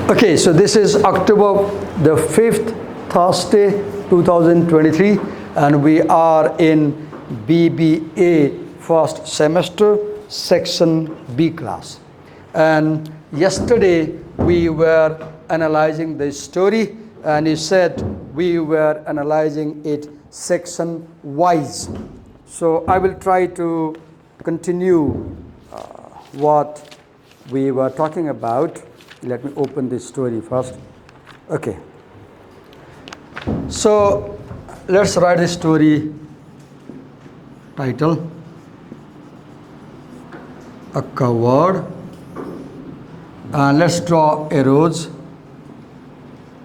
Okay, so this is October the 5th, Thursday, 2023, and we are in BBA first semester, section B class. And yesterday we were analyzing the story, and he said we were analyzing it section wise. So I will try to continue what we were talking about. Let me open this story first. Okay. So let's write the story title. A coward. And let's draw arrows.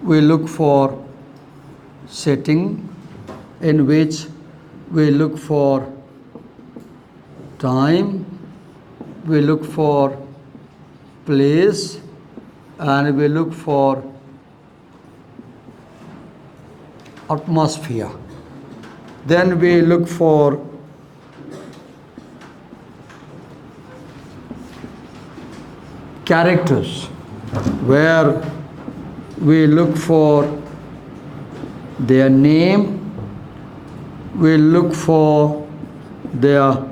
We look for setting, in which we look for time, we look for place, and we look for atmosphere. Then we look for characters, where we look for their name, we look for their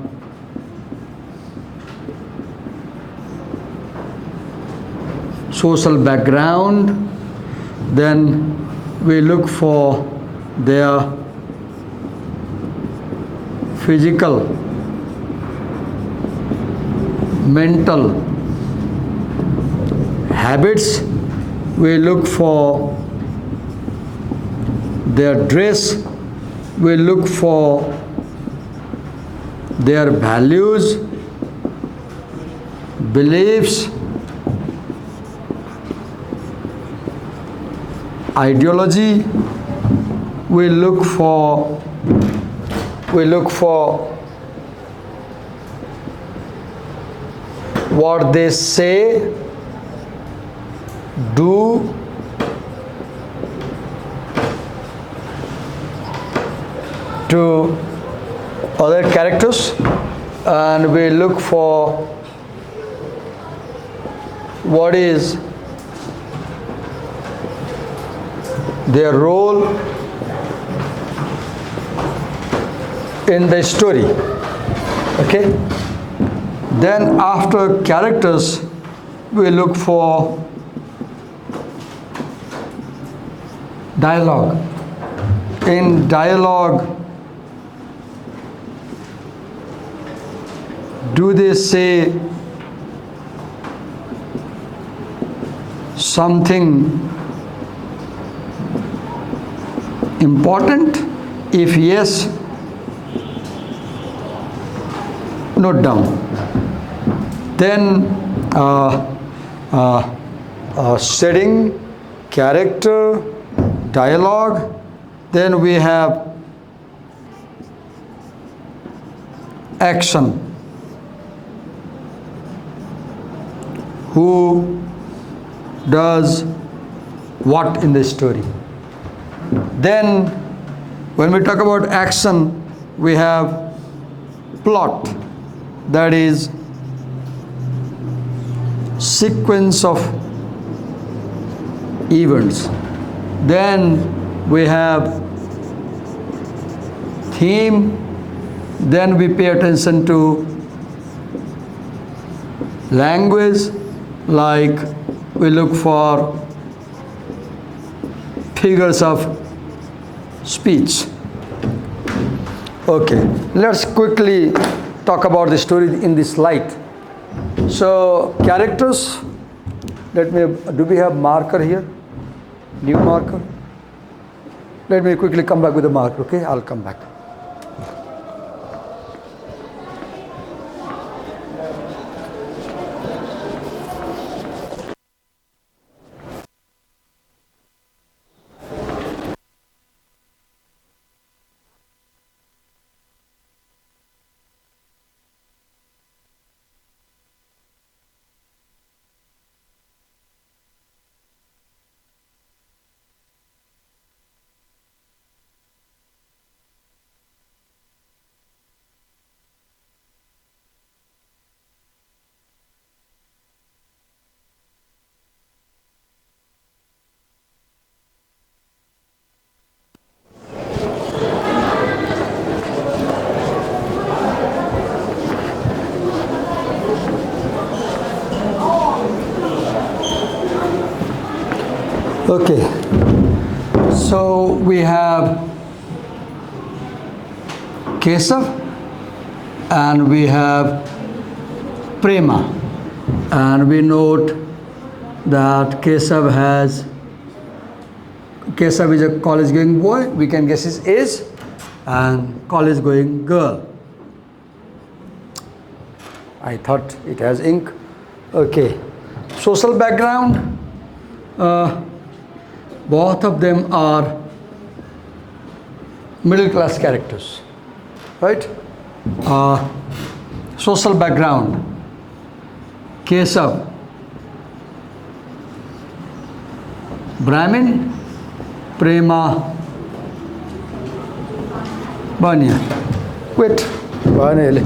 social background, then we look for their physical, mental habits, we look for their dress, we look for their values, beliefs, ideology, we look for what they say, do, to other characters, and we look for what is their role in the story. Okay? Then after characters, we look for dialogue. In dialogue, do they say something important? If yes, note down. Then setting, character, dialogue. Then we have action. Who does what in the story? Then when we talk about action, we have plot, that is sequence of events. Then we have theme, then we pay attention to language, like we look for figures of speech. Okay, let's quickly talk about the story in this light. So characters, do we have marker here? New marker? Let me quickly come back with a marker, okay? I'll come back. Okay, so we have Kesav and we have Prema, and we note that Kesav is a college going boy, we can guess his age, and college going girl. I thought it has ink. Okay, social background, both of them are middle class characters, right? Social background, Kesav, Brahmin, Prema, Banya. Wait, Banya le.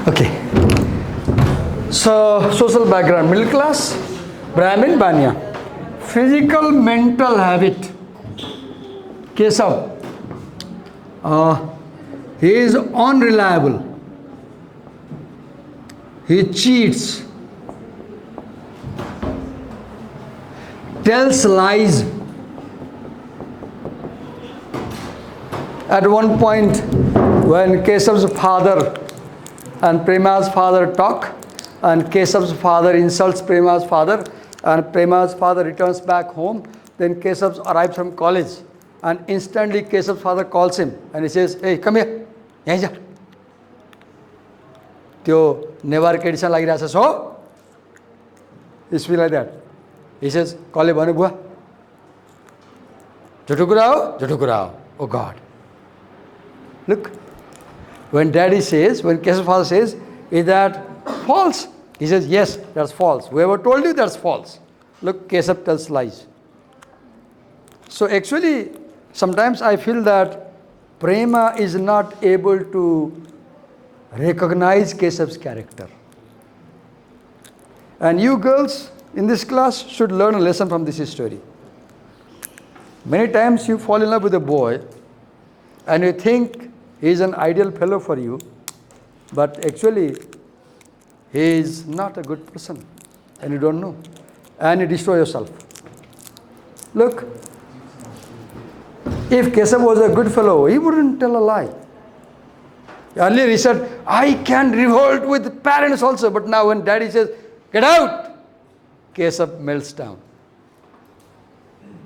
Okay, so social background, middle class, Brahmin, Banya. Physical, mental habit, Kesav, he is unreliable, he cheats, tells lies. At one point, when Kesav's father and Prema's father talk, and Kesav's father insults Prema's father, and Prema's father returns back home, then Kesav arrives from college, and instantly Kesav's father calls him, and he says, "Hey, come here, yahi ja." Tyo nevar ke edition lagi raha so, he speaks like that. He says, "Kale bhane bua, jhutu kurao, oh God." Look, when Kesav's father says, "Is that false?" He says, "Yes, that's false. Whoever told you, that's false." Look, Kesav tells lies. So actually, sometimes I feel that Prema is not able to recognize Kesav's character. And you girls in this class should learn a lesson from this story. Many times you fall in love with a boy and you think he is an ideal fellow for you, but actually he is not a good person and you don't know, and you destroy yourself. Look, if Kesav was a good fellow, he wouldn't tell a lie. Earlier he said, "I can revolt with parents also," but now when daddy says, "Get out," Kesav melts down.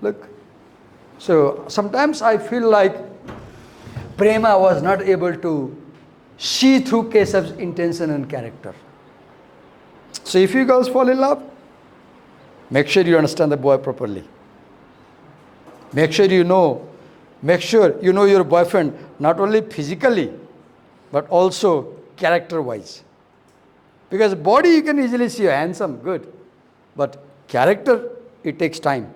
Look, so sometimes I feel like Prema was not able to see through Kesav's intention and character. So if you girls fall in love, make sure you understand the boy properly. Make sure you know your boyfriend not only physically but also character-wise. Because body you can easily see, handsome, good, but character, it takes time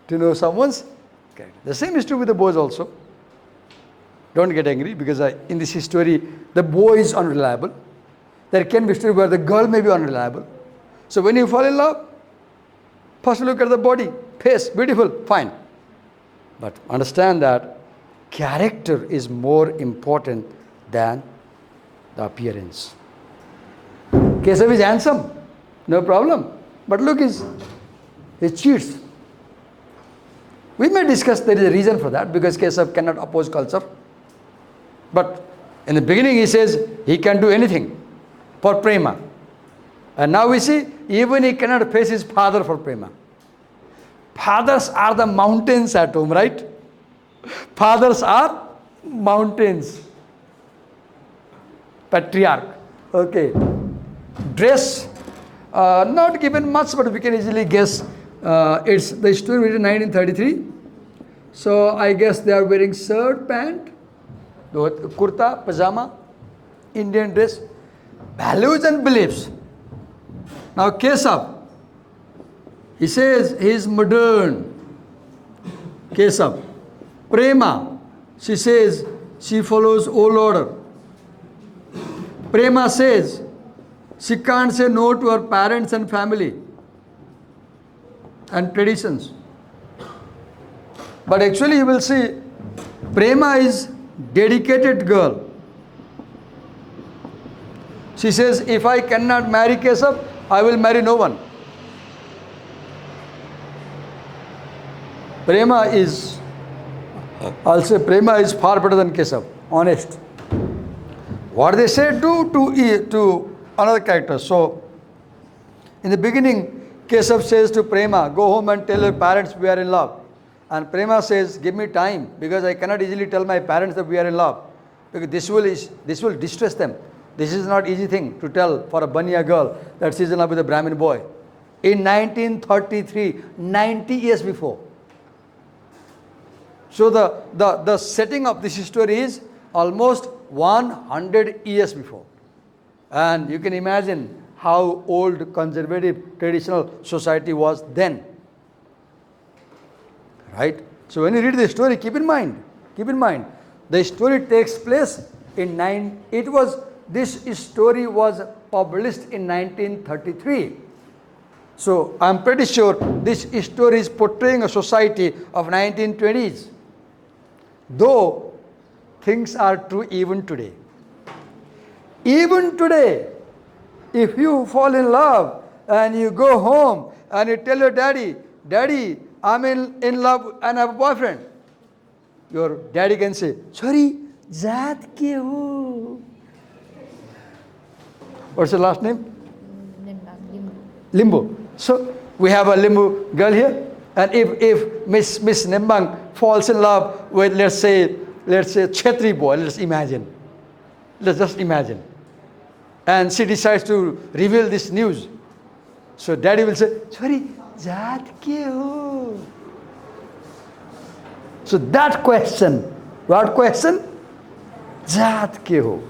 to know someone's character. The same is true with the boys also. Don't get angry, because in this story, the boy is unreliable. There can be a story where the girl may be unreliable. So when you fall in love, first look at the body, face, beautiful, fine. But understand that character is more important than the appearance. Kesav is handsome, no problem. But look, his he cheats. We may discuss there is a reason for that, because Keshav cannot oppose culture. But in the beginning he says he can do anything for prema. And now we see even he cannot face his father for prema. Fathers are the mountains at home, right? Fathers are mountains. Patriarch. Okay. Dress, not given much, but we can easily guess. It's the story written in 1933. So I guess they are wearing shirt, pant, kurta, pajama, Indian dress, values and beliefs. Now Keshav, he says he is modern. Keshav. Prema, she says she follows old order. Prema says she can't say no to her parents and family and traditions. But actually you will see Prema is dedicated girl. She says, if I cannot marry Keshav, I will marry no one. Prema is, I'll say Prema is far better than Keshav, honest. What they say to another character. So, in the beginning, Keshav says to Prema, go home and tell your parents we are in love. And Prema says, give me time, because I cannot easily tell my parents that we are in love, because this will distress them. This is not easy thing to tell for a Baniya girl that she is in love with a Brahmin boy. In 1933, 90 years before. So the setting of this story is almost 100 years before. And you can imagine how old, conservative, traditional society was then. Right? So when you read the story, keep in mind, the story takes place in this story was published in 1933. So I'm pretty sure this story is portraying a society of 1920s. Though things are true even today. Even today, if you fall in love and you go home and you tell your daddy, Daddy, I'm in love and I have a boyfriend. Your daddy can say, sorry, जात के हो? What's your last name? Limbo. So we have a Limbo girl here, and if Miss Nembang falls in love with let's say Chetri boy, let's just imagine, and she decides to reveal this news. So daddy will say, sorry, जात के हो? So that question, what question? जात के हो?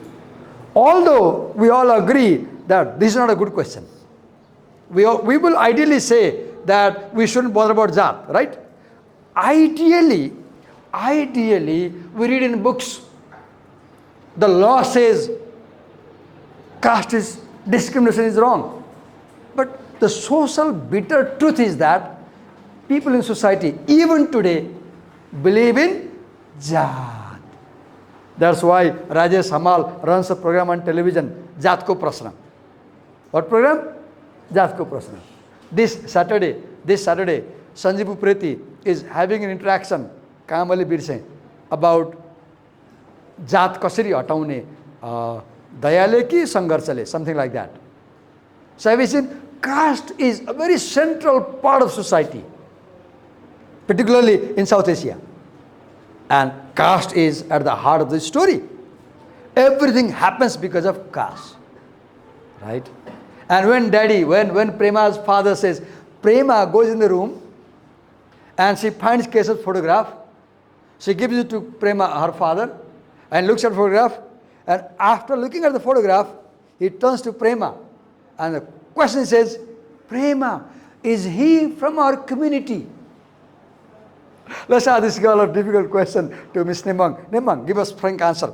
Although we all agree that this is not a good question. We will ideally say that we shouldn't bother about Jat, right? Ideally, we read in books, the law says caste is, discrimination is wrong. But the social bitter truth is that people in society, even today, believe in Jat. That's why Rajesh Hamal runs a program on television, Jat Ko Prashna. What program? Jat Ko Prashna. This Saturday, Sanjeev Upreti is having an interaction, Kamali Birse, about Jat Kasari Ataune, Dayale ki Sangarchale, something like that. So I seen caste is a very central part of society, particularly in South Asia. And caste is at the heart of the story. Everything happens because of caste. Right? And when Prema's father says, Prema goes in the room and she finds Keshav's photograph, she gives it to Prema, her father, and looks at the photograph, and after looking at the photograph, he turns to Prema, and the question says, Prema, is he from our community? Let's ask this girl a difficult question to Miss Nembang. Nembang, give us frank answer.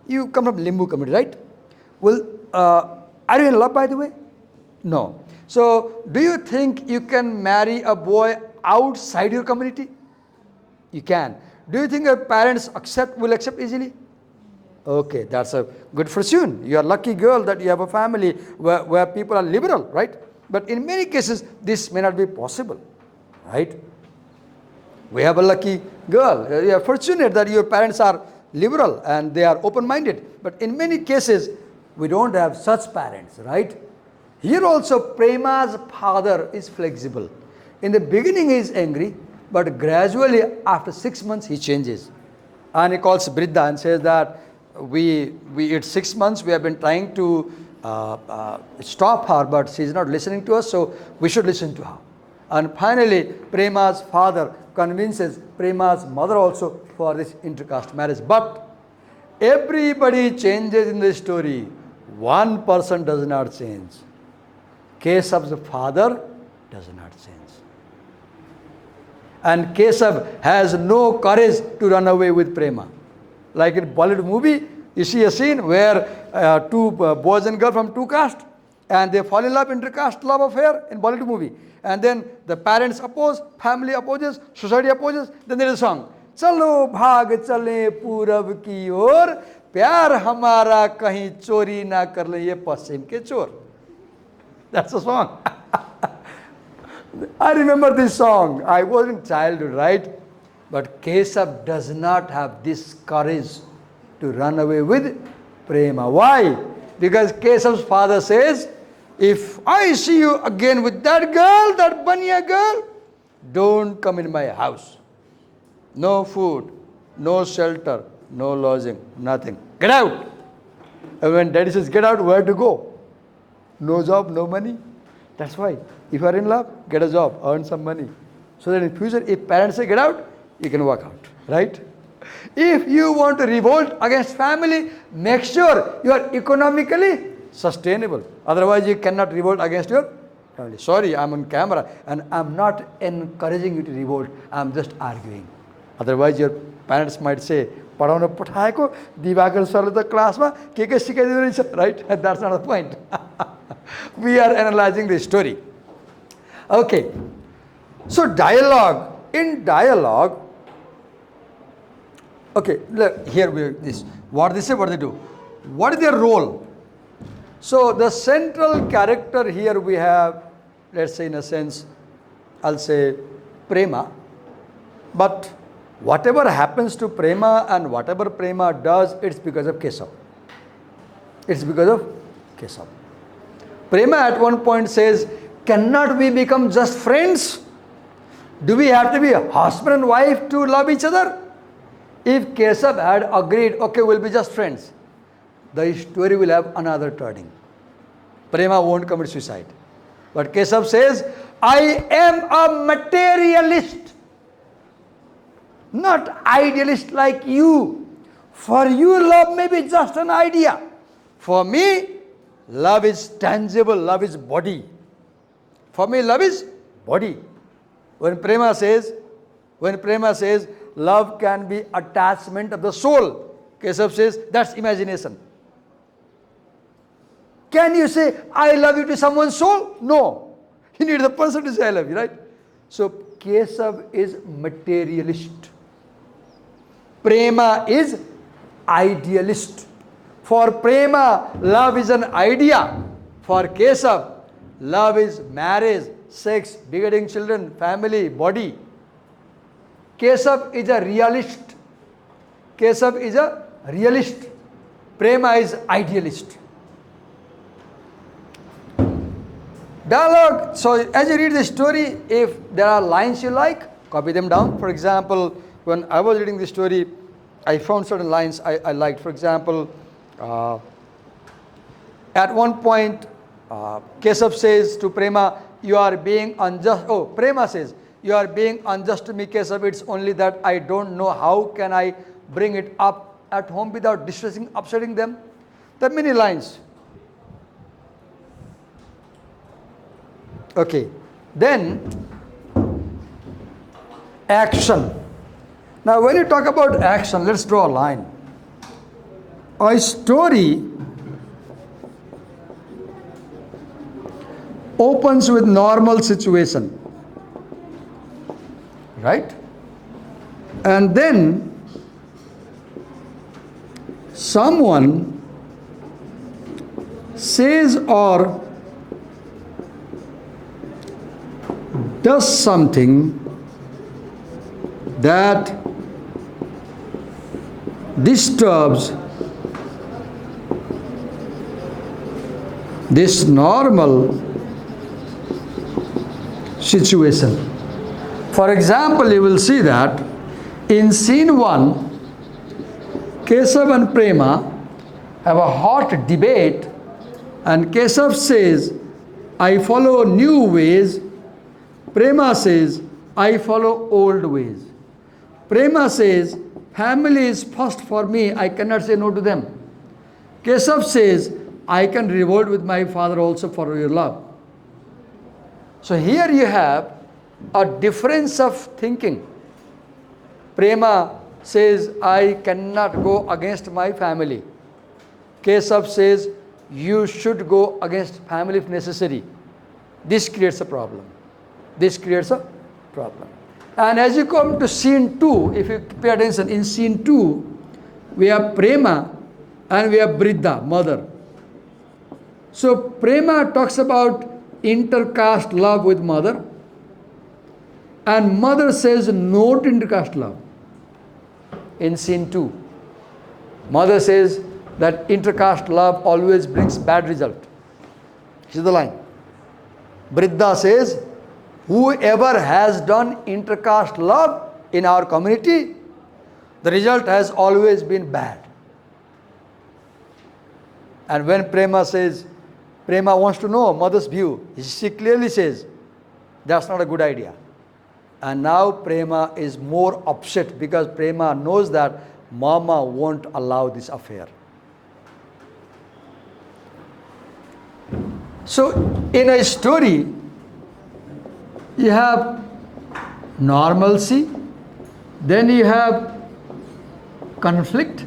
You come from Limbu community, right? Well, are you in love, by the way? No. So, do you think you can marry a boy outside your community? You can. Do you think your parents will accept easily? Okay, that's a good fortune. You are a lucky girl that you have a family where people are liberal, right? But in many cases, this may not be possible. right? We have a lucky girl. You are fortunate that your parents are liberal and they are open-minded. But in many cases, we don't have such parents, right? Here also, Prema's father is flexible. In the beginning, he is angry, but gradually, after 6 months, he changes. And he calls Briddha and says that it's 6 months, we have been trying to stop her, but she is not listening to us, so we should listen to her. And finally, Prema's father convinces Prema's mother also for this intercaste marriage. But everybody changes in the story. One person does not change. Kesav's father does not change. And Kesav has no courage to run away with Prema. Like in Bollywood movie, you see a scene where two boys and girls from two castes, and they fall in love, intercaste love affair in Bollywood movie. And then the parents oppose, family opposes, society opposes. Then there is a song. Chalo bhag chale purab ki or, pyar hamara kahin chori na kar le ye paschim ke chor. That's the song. I remember this song. I was in childhood, right? But Kesav does not have this courage to run away with Prema. Why? Because Kesav's father says, if I see you again with that girl, that Baniya girl, don't come in my house. No food, no shelter, no lodging, nothing. Get out. And when daddy says, get out, where to go? No job, no money. That's why. If you are in love, get a job, earn some money. So that in future, if parents say get out, you can walk out, right? If you want to revolt against family, make sure you are economically sustainable. Otherwise, you cannot revolt against your family. Sorry, I'm on camera and I'm not encouraging you to revolt. I'm just arguing. Otherwise, your parents might say, पढाउन पठाएको दिवाकर सरले त क्लासमा के सिकाइदिँदो रहेछ, right? And that's not the point. We are analyzing the story. Okay. So dialogue. In dialogue, okay, look, here we this. What they say, what they do. What is their role? So the central character here we have, let's say in a sense, I'll say Prema. But whatever happens to Prema and whatever Prema does, it's because of Kesav. It's because of Kesav. Prema at one point says, cannot we become just friends? Do we have to be a husband and wife to love each other? If Kesav had agreed, okay, we'll be just friends, the story will have another turning. Prema won't commit suicide. But Kesav says, I am a materialist, not idealist like you. For you, love may be just an idea. For me, love is tangible, love is body. For me, love is body. When Prema says, love can be attachment of the soul, Kesav says, that's imagination. Can you say, I love you to someone's soul? No. You need the person to say, I love you, right? So, Kesav is materialist. Prema is idealist. For Prema, love is an idea. For Kesav, love is marriage, sex, begetting children, family, body. Kesav is a realist. Kesav is a realist. Prema is idealist. Dialogue. So as you read the story, if there are lines you like, copy them down. For example, when I was reading the story, I found certain lines I liked. For example, at one point, Kesav says to Prema, you are being unjust. Oh, Prema says, you are being unjust to me, Kesav. It's only that I don't know how can I bring it up at home without distressing, upsetting them. There are many lines. Okay. Then, action. Now, when you talk about action, let's draw a line. A story opens with normal situation, right? And then someone says or does something that disturbs this normal situation. For example, you will see that in scene 1, Keshav and Prema have a hot debate, and Keshav says, I follow new ways. Prema says, I follow old ways. Prema says, family is first for me, I cannot say no to them. Keshav says, I can revolt with my father also for your love. So here you have a difference of thinking. Prema says, I cannot go against my family. Keshav says, you should go against family if necessary. This creates a problem. This creates a problem. And as you come to scene 2, if you pay attention, in scene 2, we have Prema and we have Briddha, mother. So Prema talks about intercaste love with mother, and mother says no to intercaste love. In scene 2, mother says that intercaste love always brings bad result. This is the line. Briddha says, whoever has done intercaste love in our community, the result has always been bad. And when Prema says, Prema wants to know mother's view, she clearly says, that's not a good idea. And now Prema is more upset because Prema knows that Mama won't allow this affair. So in a story, you have normalcy, then you have conflict,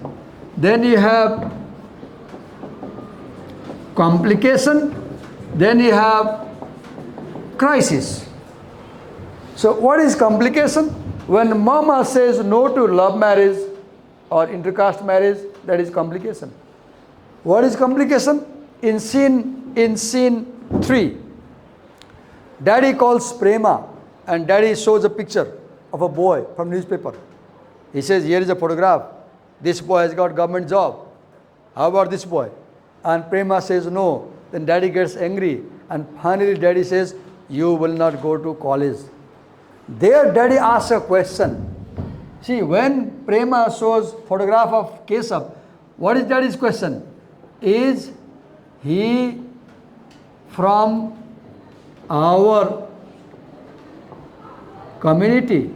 then you have complication, then you have crisis. So what is complication? When mama says no to love marriage or intercaste marriage, that is complication. What is complication? In scene 3, daddy calls Prema and daddy shows a picture of a boy from newspaper. He says, here is a photograph. This boy has got government job. How about this boy? And Prema says no. Then daddy gets angry, and finally daddy says, you will not go to college. There daddy asks a question. See, when Prema shows photograph of Keshav, what is daddy's question? Is he from our community?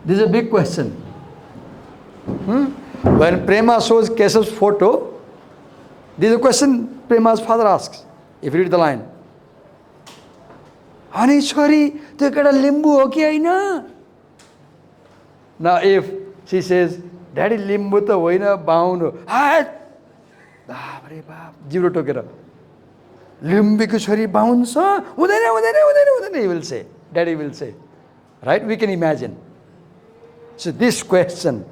This is a big question. When Prema shows Keshav's photo, this is a question Prema's father asks. If you read the line, Ani chori, tu ekta limbu ho ki haina? Now if she says, Daddy limbu ta hoina baun ho. Baapre baap, jiro tokera. Limbu ko chori baun cha? Hudaina, he will say. Daddy will say. Right? We can imagine. So this question,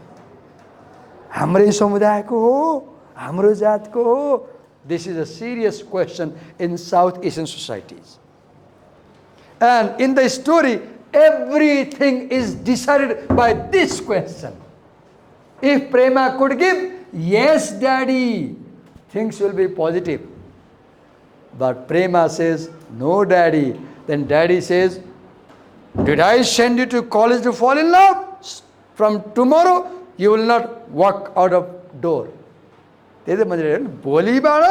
hamrai samudayako ho, hamro jatko ho, this is a serious question in South Asian societies. And in the story, everything is decided by this question. If Prema could give, yes, daddy, things will be positive. But Prema says, no, daddy. Then daddy says, did I send you to college to fall in love? From tomorrow, you will not walk out of door. भोलिबाट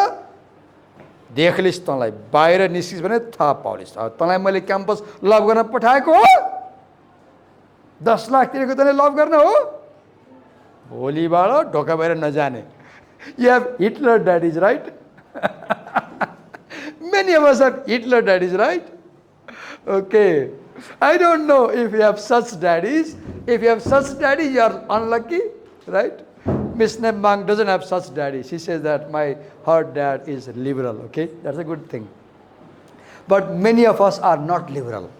देखलिस् तँलाई बाहिर निस्किस् भने थाहा पाउलिस् तँलाई मैले campus लभ गर्न पठाएको हो 10 लाख तिरेको तँले लभ गर्न हो भोलिबाट ढोका बाहिर नजाने You have Hitler daddies, right? Many of us have Hitler daddies, right? Okay. I don't know if you have such daddies. If you have such daddies, you are unlucky, right? Miss Nembang doesn't have such daddy. She says that her dad is liberal, okay? That's a good thing. But many of us are not liberal.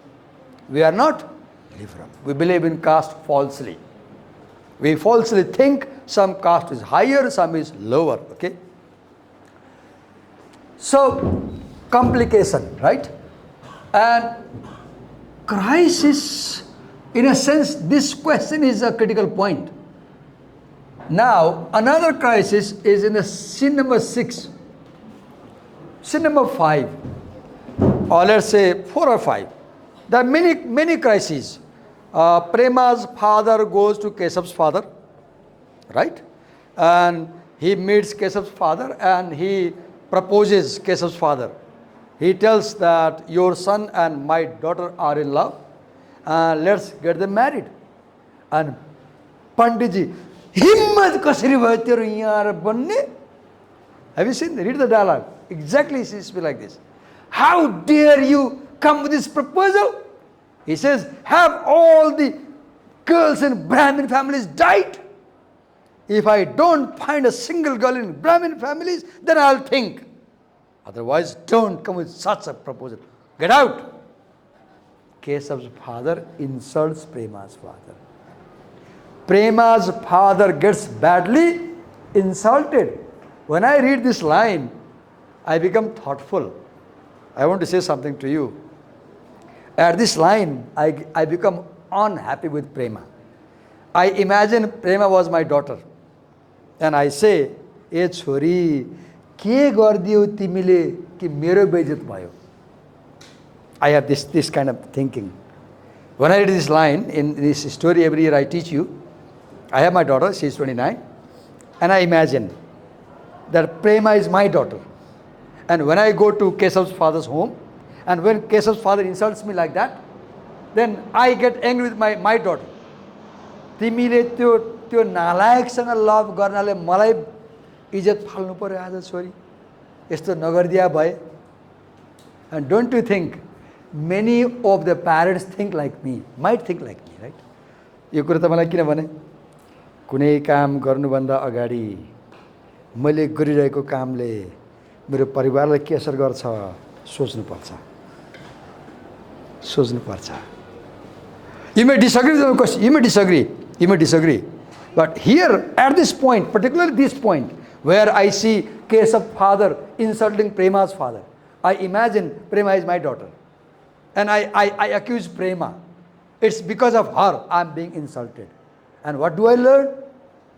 We are not liberal. We believe in caste falsely. We falsely think some caste is higher, some is lower, okay? So, complication, right? And crisis, in a sense, this question is a critical point. Now, another crisis is in the sin number 6, sin number 5, or let's say 4 or 5. There are many crises. Prema's father goes to Keshav's father, right? And he meets Keshav's father and he proposes Keshav's father. He tells that your son and my daughter are in love, and let's get them married. And Panditji, himmat kasari bhayo tero yaha banne? Have you seen? Read the dialogue. Exactly, it seems to be like this. How dare you come with this proposal? He says, have all the girls in Brahmin families died? If I don't find a single girl in Brahmin families, then I'll think. Otherwise, don't come with such a proposal. Get out. Keshav's father insults Prema's father. Prema's father gets badly insulted. When I read this line, I become thoughtful. I want to say something to you. At this line, I become unhappy with Prema. I imagine Prema was my daughter. And I say, "ए छोरी, के गर्दियौ तिमीले कि मेरो बेइज्जत भयो?" I have this kind of thinking. When I read this line in this story, every year I teach you, I have my daughter, she is 29, and I imagine that Prema is my daughter. And when I go to Keshav's father's home, and when Keshav's father insults me like that, then I get angry with my daughter. तिमीले त्यो नालायकसँग लभ गर्नाले मलाई इज्जत फाल्नु पर्यो आज छोरी, यस्तो नगर्दिया भए. And don't you think many of the parents think like me, might think like me, right? यो कुरा त मलाई किन भने, कुनै काम गर्नुभन्दा अगाडि मैले गरिरहेको कामले मेरो परिवारलाई के असर गर्छ सोच्नुपर्छ. You may disagree with the question, you may disagree. But here, at this point, particularly this point, where I see case of father insulting Prema's father, I imagine Prema is my daughter. And I accuse Prema. It's because of her I'm being insulted. And what do I learn?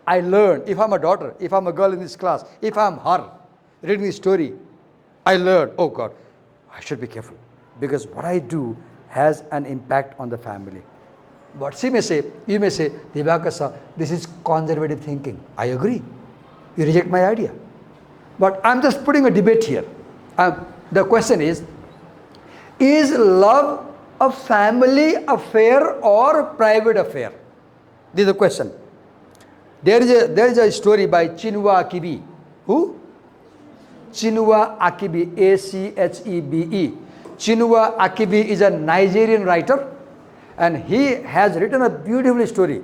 I learn, if I'm a daughter, if I'm a girl in this class, if I'm her, reading this story, I learn, oh God, I should be careful. Because what I do has an impact on the family. But she may say, you may say, Divakar sir, this is conservative thinking. I agree. You reject my idea. But I'm just putting a debate here. The question is love a family affair or a private affair? This is the question. There is a story by Chinua Achebe. Who? Chinua Achebe, Achebe. Chinua Achebe is a Nigerian writer, and he has written a beautiful story.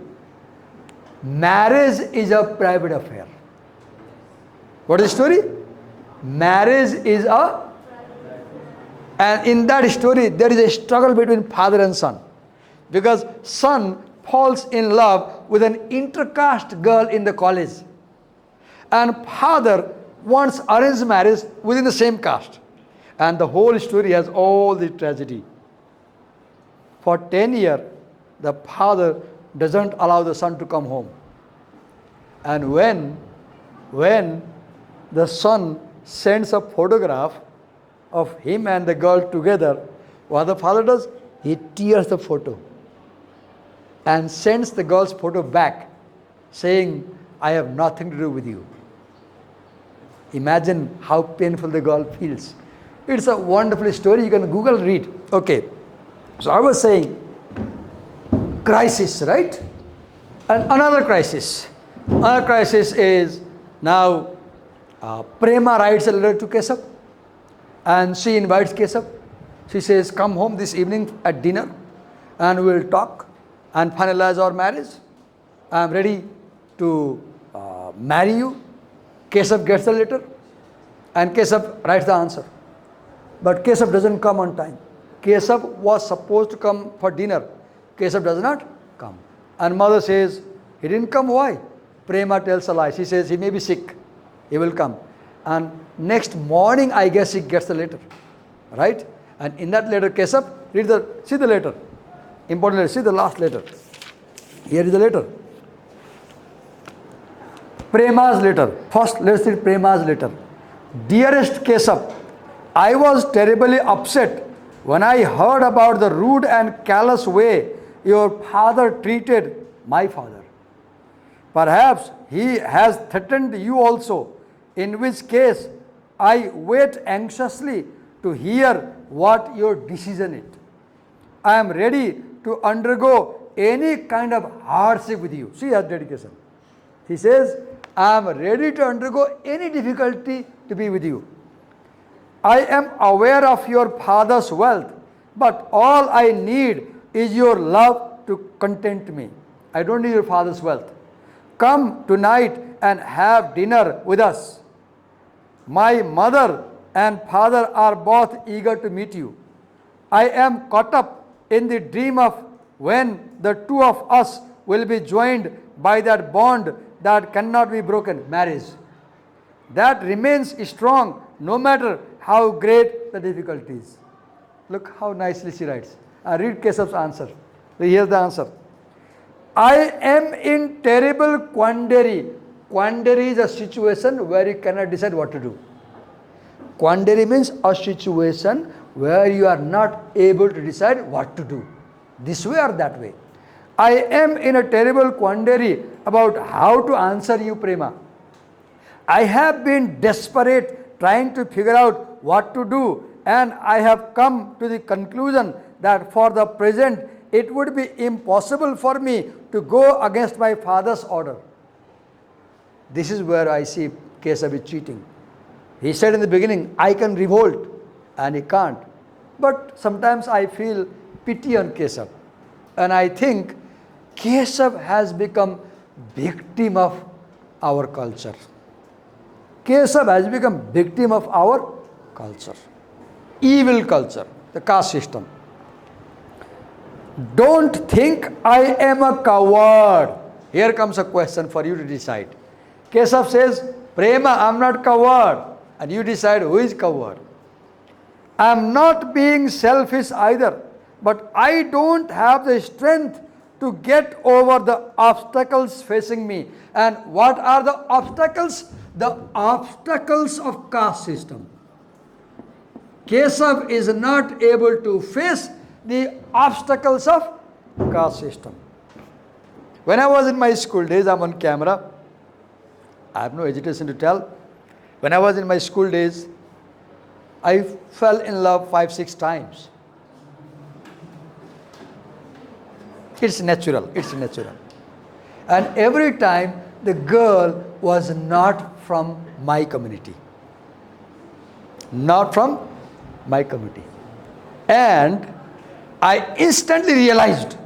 Marriage is a private affair. What is the story? Marriage is a... And in that story, there is a struggle between father and son. Because son falls in love with an intercaste girl in the college. And father wants arranged marriage within the same caste. And the whole story has all the tragedy. For 10 years, the father doesn't allow the son to come home. And when the son sends a photograph of him and the girl together, what the father does? He tears the photo and sends the girl's photo back, saying, I have nothing to do with you. Imagine how painful the girl feels. It's a wonderful story. You can Google read. Okay. So I was saying, crisis, right? And another crisis. Another crisis is now Prema writes a letter to Keshav, and she invites Keshav. She says, come home this evening at dinner and we'll talk and finalize our marriage. I'm ready to marry you. Keshav gets the letter and Keshav writes the answer. But Keshav doesn't come on time. Keshav was supposed to come for dinner. Keshav does not come. And mother says, he didn't come, why? Prema tells a lie. She says, he may be sick. He will come. And next morning, I guess he gets the letter. Right? And in that letter, Keshav, see the letter. Important letter. See the last letter. Here is the letter. Prema's letter. First, let's read Prema's letter. Dearest Keshav, I was terribly upset when I heard about the rude and callous way your father treated my father. Perhaps he has threatened you also, in which case I wait anxiously to hear what your decision is. I am ready to undergo any kind of hardship with you. See his dedication. He says, I am ready to undergo any difficulty to be with you. I am aware of your father's wealth, but all I need is your love to content me. I don't need your father's wealth. Come tonight and have dinner with us. My mother and father are both eager to meet you. I am caught up in the dream of when the two of us will be joined by that bond that cannot be broken, marriage. That remains strong no matter how great the difficulties. Look how nicely she writes. I read Keshav's answer. Here's the answer. I am in terrible quandary. Quandary is a situation where you cannot decide what to do. Quandary means a situation where you are not able to decide what to do, this way or that way. I am in a terrible quandary about how to answer you, Prema. I have been desperate trying to figure out what to do, and I have come to the conclusion that for the present it would be impossible for me to go against my father's order. This is where I see Keshav is cheating. He said in the beginning, I can revolt, and he can't. But sometimes I feel pity on Keshav, and I think Keshav has become victim of our culture. Keshav has become victim of our culture. Evil culture, the caste system. Don't think I am a coward. Here comes a question for you to decide. Keshav says, Prema, I am not coward. And you decide who is coward. I am not being selfish either, but I don't have the strength to get over the obstacles facing me. And what are the obstacles? The obstacles of caste system. Keshav is not able to face the obstacles of caste system. When I was in my school days, I'm on camera. I have no agitation to tell. When I was in my school days, I fell in love 5-6 times. It's natural, it's natural. And every time the girl was not from my community. Not from my community. And I instantly realized,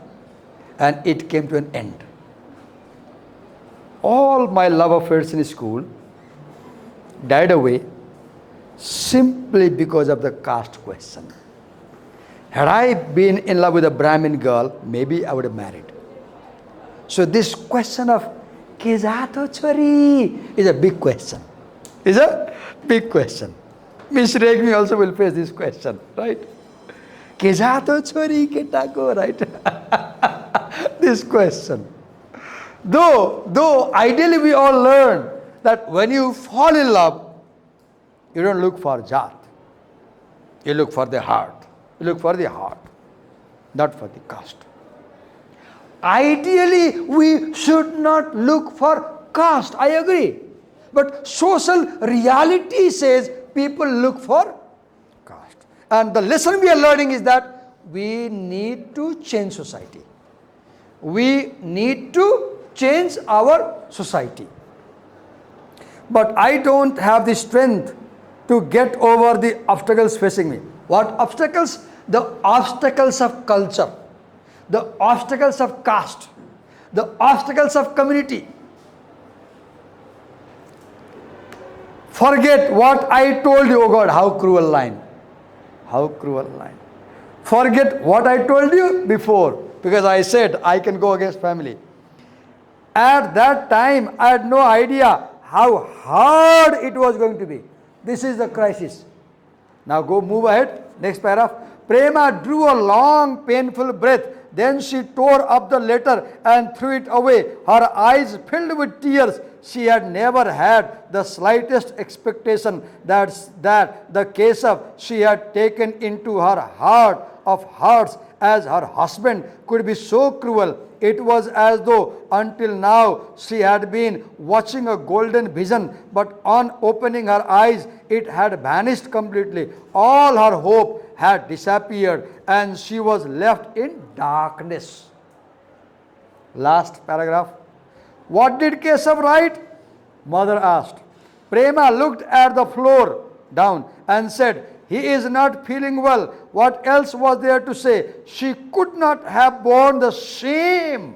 and it came to an end. All my love affairs in school died away simply because of the caste question. Had I been in love with a Brahmin girl, maybe I would have married. So this question of Kejato chori is a big question. Is a big question. Miss Regmi also will face this question, right? Kejato chori ketako, right? This question. Though ideally we all learn that when you fall in love, you don't look for jat. You look for the heart. You look for the heart, not for the caste. Ideally, we should not look for caste. I agree. But social reality says people look for caste. And the lesson we are learning is that we need to change society. We need to change our society. But I don't have the strength to get over the obstacles facing me. What obstacles? The obstacles of culture, the obstacles of caste, the obstacles of community. Forget what I told you. Oh God, how cruel line. How cruel line. Forget what I told you before, because I said I can go against family. At that time, I had no idea how hard it was going to be. This is the crisis. Now go move ahead. Next paragraph. Prema drew a long, painful breath Then she tore up the letter and threw it away, her eyes filled with tears. She had never had the slightest expectation that the Keshav she had taken into her heart of hearts as her husband could be so cruel. It was as though until now she had been watching a golden vision, but on opening her eyes, it had vanished completely. All her hope had disappeared, and she was left in darkness. Last paragraph. What did Keshav write? Mother asked. Prema looked at the floor down and said, he is not feeling well. What else was there to say? She could not have borne the shame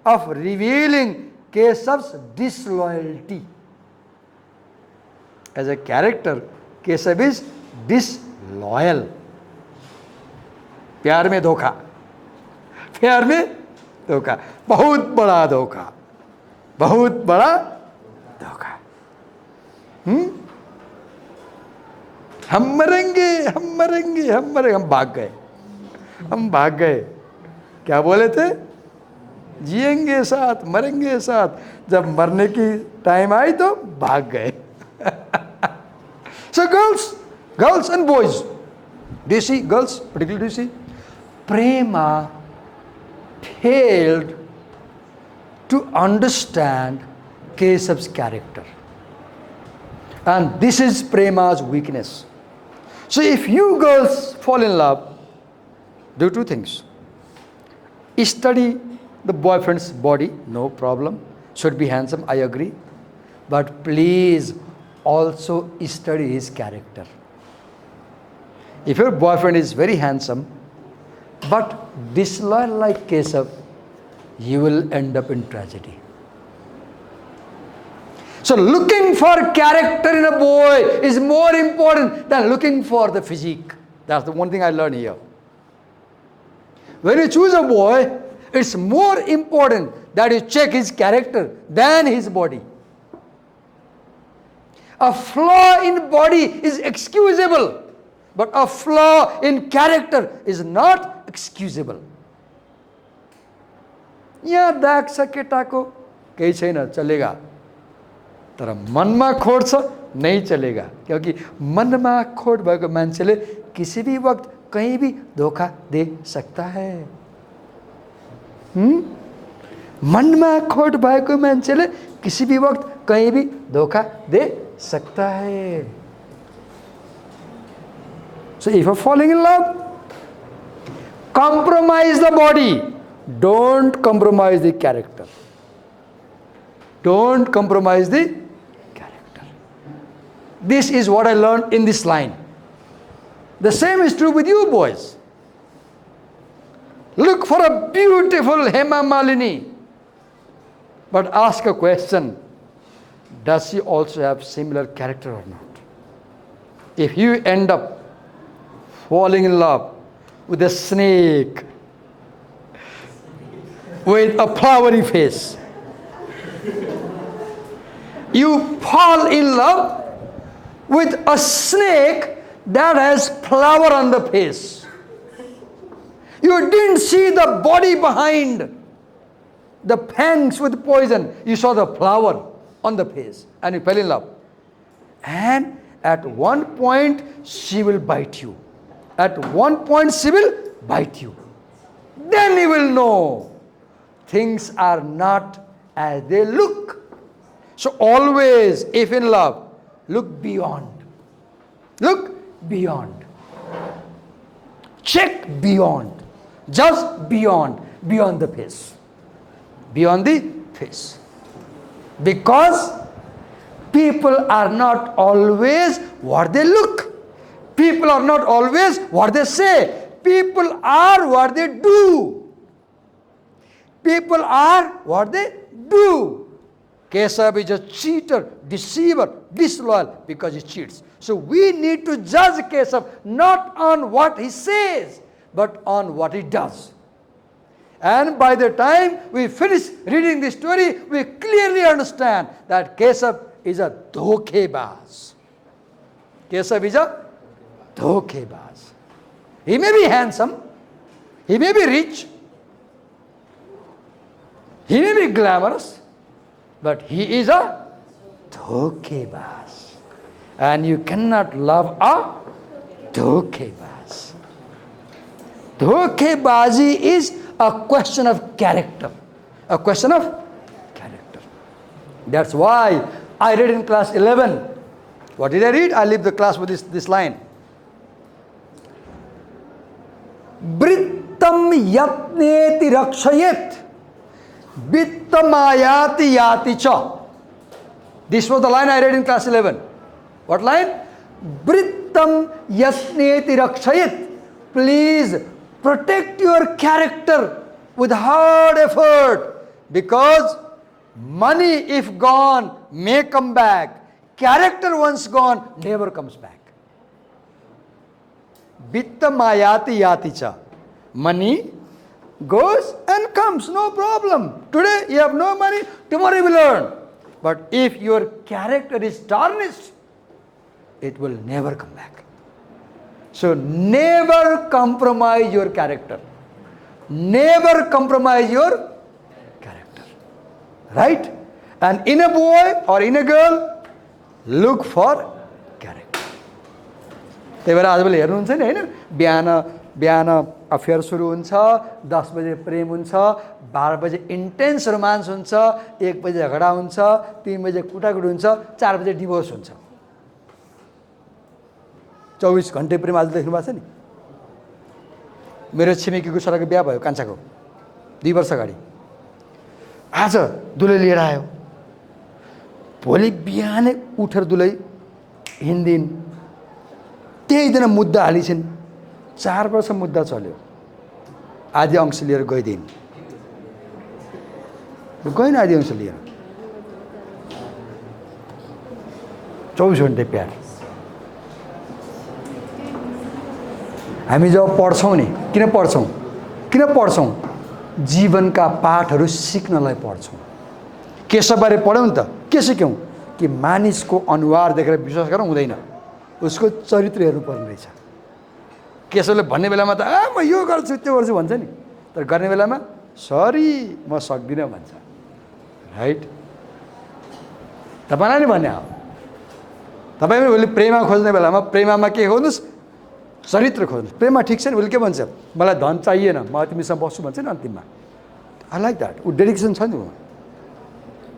of revealing Keshav's disloyalty. As a character, Keshav is disloyal. प्यार में धोखा, प्यार में धोखा, बहुत बड़ा धोखा, बहुत बड़ा धोखा. हम मरेंगे, हम मरेंगे, हम मरेंगे. हम भाग गए. क्या बोले थे? जिएंगे साथ, मरेंगे साथ. जब मरने की टाइम आई तो भाग गए. So girls and boys, do you see, girls particularly, do you see, Prema failed to understand Keshav's character, and this is Prema's weakness. So if you girls fall in love, do two things. Study the boyfriend's body, no problem. Should be handsome, I agree. But please also study his character. If your boyfriend is very handsome, but disloyal like Keshav, you will end up in tragedy. So looking for character in a boy is more important than looking for the physique. That's the one thing I learned here. When you choose a boy, it's more important that you check his character than his body. A flaw in body is excusable, but a flaw in character is not excusable. यहाँ दाग छ केटाको केही छैन चलेगा, तर मनमा खोट छ नहीं चलेगा, क्योंकि मनमा खोट भएको मान्छेले किसी भी वक्त कहीं भी धोखा दे सकता है. मनमा खोट भएको मान्छेले किसी भी वक्त कहीं भी धोखा दे सकता है. So if you're falling in love, compromise the body, don't compromise the character. Don't compromise the character. This is what I learned in this line. The same is true with you boys. Look for a beautiful Hema Malini, but ask a question: does she also have similar character or not? If you end up falling in love with a snake with a flowery face, you fall in love with a snake that has flower on the face. You didn't see the body behind the fangs with poison. You saw the flower on the face and you fell in love. And at one point she will bite you. At one point she will bite you. Then you will know things are not as they look. So always, if in love, look beyond. Look beyond. Check beyond. Just beyond the face. Beyond the face. Because people are not always what they look. People are not always what they say. People are what they do. People are what they do. Keshav is a cheater, deceiver, disloyal because he cheats. So we need to judge Keshav not on what he says, but on what he does. And by the time we finish reading this story, we clearly understand that Keshav is a dhokebaz. Keshav is a dhokebaz. He may be handsome, He may be rich, he may be glamorous, but he is a dhokebaz. And you cannot love a dhokebaz. Dhokebazi is a question of character. A question of character. That's why I read in class 11. What did I read? I leave the class with this line. Brittam yatneti rakshayet. Vittamayati yati cha. This was the line I read in class 11. What line? Brittam yatneti rakshayet. Please protect your character with hard effort, because money, if gone, may come back. Character once gone, never comes back. Vittamayati yati cha. Money goes and comes, no problem. Today you have no money, tomorrow you will earn. But if your character is tarnished, it will never come back. So never compromise your character. Never compromise your character. Right? And in a boy or in a girl, look for character. त्यही भएर आजभोलि हेर्नुहुन्छ नि हैन, बिहान affair सुरु हुन्छ, 10 बजे प्रेम हुन्छ, 12 बजे इन्टेन्स रोमान्स हुन्छ, 1 बजे झगडा हुन्छ, 3 बजे कुटाकुटी हुन्छ, 4 बजे डिभोर्स हुन्छ। 24 घण्टे प्रेम आज देख्नु भएको छ नि। मेरो छिमेकीको छोराको बिहा भयो कान्छाको 2 वर्ष अगाडि। आज दुलै लिएर आयो, भोलि बिहानै उठेर दुलै हिँड्दिन्, त्यही दिन मुद्दा हालिछन्। 4 वर्ष मुद्दा चल्यो, आधी अंश लिएर गइदिन्, गएन आधी अंश लिएर। 24 घण्टे प्यार। हामी जब पढ्छौँ नि, किन पढ्छौँ? जीवनका पाठहरू सिक्नलाई पढ्छौँ। केशवबारे पढ्यौँ नि त, के सिक्यौँ? कि मानिसको अनुहार देखेर विश्वास गर्नु हुँदैन, उसको चरित्र हेर्नुपर्ने रहेछ। केशवले भन्ने बेलामा त म यो गर्छु त्यो गर्छु भन्छ नि, तर गर्ने बेलामा सरी म सक्दिनँ भन्छ। राइट? तपाईँलाई नि भन्ने हो। तपाईँ पनि भोलि प्रेमा खोज्ने बेलामा प्रेमामा के खोज्नुहोस्? चरित्र खोज्नुहोस्। प्रेममा ठिक छ नि, उसले के भन्छ? मलाई धन चाहिएन, म तिमीसँग बस्छु भन्छ नि अन्तिममा। I like that. ऊ डेडिकेसन छ नि ऊ।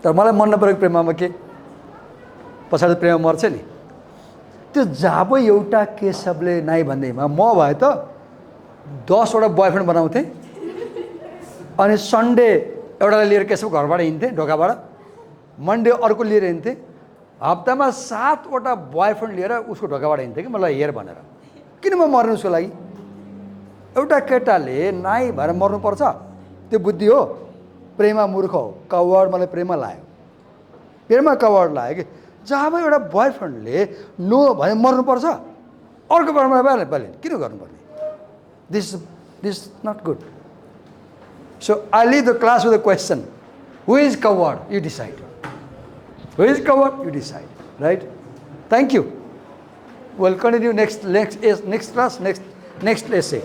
तर मलाई मन नपरेको प्रेममा के? पछाडि प्रेम मर्छ नि। त्यो जब एउटा केशवले नाइ भन्दैमा म भए त 10 वटा बोयफ्रेन्ड बनाउँथेँ, अनि सन्डे एउटालाई लिएर केशव घरबाट हिँड्थेँ ढोकाबाट, मन्डे अर्को लिएर हिँड्थेँ, हप्तामा 7 वटा बोयफ्रेन्ड लिएर उसको ढोकाबाट हिँड्थेँ कि मलाई हेर भनेर। किन म मर्नु उसको लागि? एउटा केटाले नाइ भएर मर्नुपर्छ? त्यो बुद्धि हो? प्रेमा मूर्ख हो, कवर्ड। मलाई प्रेमा लायो, प्रेमा कवर्ड लायो कि जब एउटा बोयफ्रेन्डले नो भने मर्नुपर्छ, अर्को बारमा पाले किन गर्नुपर्ने? This not good. So I leave the class with the question, who is covered? You decide. Who is covered? You decide. Right? Thank you. We'll continue next class, next essay.